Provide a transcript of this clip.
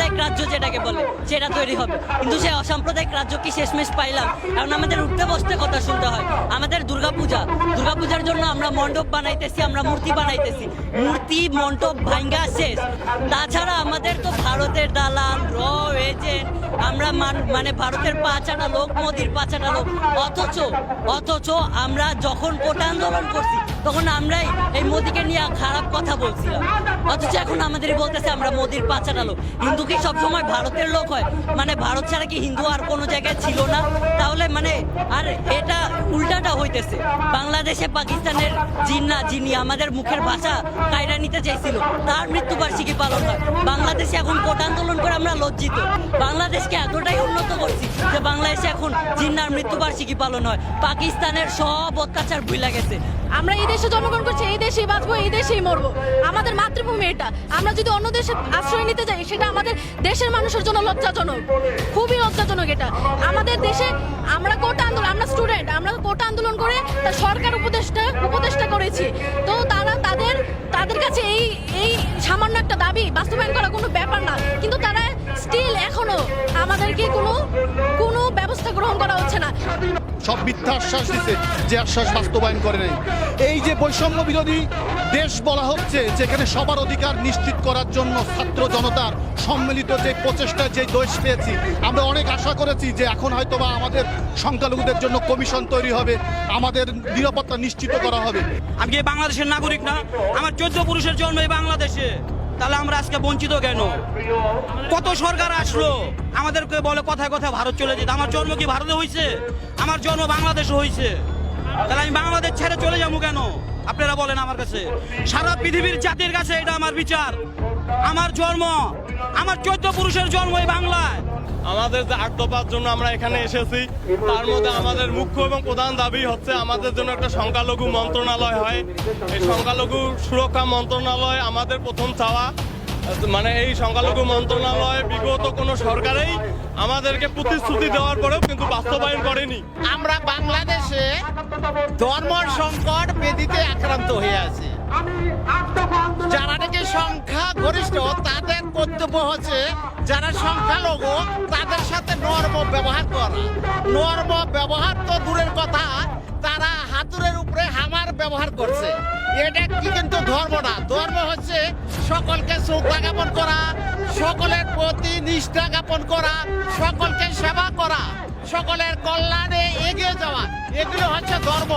অসাম্প্রদায়িক রাজ্য যেটাকে বলে সেটা তৈরি হবে, কিন্তু সেই অসাম্প্রদায়িক রাজ্য কি শেষমেশ পাইলাম? এখন আমাদের উঠতে বসতে কথা শুনতে হয়। আমাদের দুর্গাপূজার জন্য আমরা মণ্ডপ বানাইতেছি, আমরা মূর্তি বানাইতেছি, মূর্তি মণ্ডপ ভাঙ্গা শেষ। তাছাড়া আমাদের তো ভারতের দালাল, এজেন্ট, আমরা মানে ভারতের পাঁচাটা লোক, মোদির পাঁচাটা লোক। অথচ আমরা যখন কোটা আন্দোলন করছি তখন আমরাই এই মোদিকে নিয়ে খারাপ কথা বলছিলাম, অথচ এখন আমাদেরই বলতেছে আমরা মোদির পাঁচাটা লোক। হিন্দু কি সবসময় ভারতের লোক হয়? মানে ভারত ছাড়া কি হিন্দু আর কোনো জায়গায় ছিল না? তাহলে মানে আর এটা উল্টাটা হইতেছে। বাংলাদেশে পাকিস্তানের যিনি আমাদের মুখের ভাষা কায়রা নিতে চাইছিল তার মৃত্যুবার্ষিকী পালন হয়। বাংলাদেশে এখন কোটা আন্দোলন করে আমরা লজ্জিত। বাংলাদেশকে এতটাই উন্নত করছি যে বাংলাদেশে এখন জিন্নার মৃত্যুবার্ষিকী পালন হয়। পাকিস্তানের সব অত্যাচার ভুলে গেছে। আমরা এই দেশে জন্মগ্রহণ করছি, এই দেশেই বাঁচবো, এই দেশেই মরবো। আমাদের মাতৃভূমি এটা। আমরা যদি অন্য দেশে আশ্রয় নিতে যাই সেটা আমাদের দেশের মানুষের জন্য লজ্জাজনক, খুবই লজ্জাজনক এটা। আমাদের দেশে আমরা কোটা আন্দোলন, আমরা স্টুডেন্ট, আমরা কোটা আন্দোলন করে তার সরকার উপদেষ্টা করেছি। তো তাদের কাছে এই সামান্য একটা দাবি বাস্তবায়ন করা কোনো ব্যাপার না, কিন্তু তারা স্টিল এখনো আমাদেরকে কোনো ব্যবস্থা গ্রহণ করা হচ্ছে না। সব মিথ্যা আশ্বাস দিচ্ছে, যে আশ্বাস বাস্তবায়ন করে নাই। এই যে বৈষম্য বিরোধী দেশ বলা হচ্ছে, যেখানে সবার অধিকার নিশ্চিত করার জন্য ছাত্র জনতার সম্মিলিত যে প্রচেষ্টায় যে দেশ পেয়েছি, আমরা অনেক আশা করেছি যে এখন হয়তোবা আমাদের সংখ্যালঘুদের জন্য কমিশন তৈরি হবে, আমাদের নিরাপত্তা নিশ্চিত করা হবে। আমি কি বাংলাদেশের নাগরিক না? আমার 14 পুরুষের জন্ম এই বাংলাদেশে, তাহলে আমরা আজকে বঞ্চিত কেন? কত সরকার আসলো আমাদেরকে বলে কথায় কথায় ভারত চলে যেতে। আমার জন্ম কি ভারতে হয়েছে? আমার জন্ম বাংলাদেশে হয়েছে, তাহলে আমি বাংলাদেশ ছেড়ে চলে যাবো কেন? আপনারা বলেন আমার কাছে, সারা পৃথিবীর জাতির কাছে এটা আমার বিচার। আমার জন্ম, আমার 14 পুরুষের জন্ম এই বাংলায়। আমাদের যে 8 দফার জন্য আমরা এখানে এসেছি, তার মধ্যে আমাদের মুখ্য এবং প্রধান দাবি হচ্ছে আমাদের জন্য একটা সংখ্যালঘু মন্ত্রণালয় হয়। এই সংখ্যালঘু সুরক্ষা মন্ত্রণালয় আমাদের প্রথম চাওয়া। মানে এই সংখ্যালঘু মন্ত্রণালয় বিগত কোনো সরকারেই আমাদেরকে প্রতিশ্রুতি দেওয়ার পরেও কিন্তু বাস্তবায়ন করেনি। আমরা বাংলাদেশে ধর্ম সংকট ব্যাধিতে আক্রান্ত হয়ে আছি। যারা নাকি সংখ্যা গরিষ্ঠ তাদের কর্তব্য হচ্ছে যারা সংখ্যালঘু তাদের সাথে নর্ম ব্যবহার করা। নর্ম ব্যবহার তো দূরের কথা, তারা হাতুড়ের উপরে হামার ব্যবহার করছে। এটা কি কিন্তু ধর্ম না। ধর্ম হচ্ছে সকলকে শ্রদ্ধা জ্ঞাপন করা, সকলের প্রতি নিষ্ঠা জ্ঞাপন করা, সকলকে সেবা করা, সকলের কল্যাণে এগিয়ে যাওয়া, এগুলো হচ্ছে ধর্ম।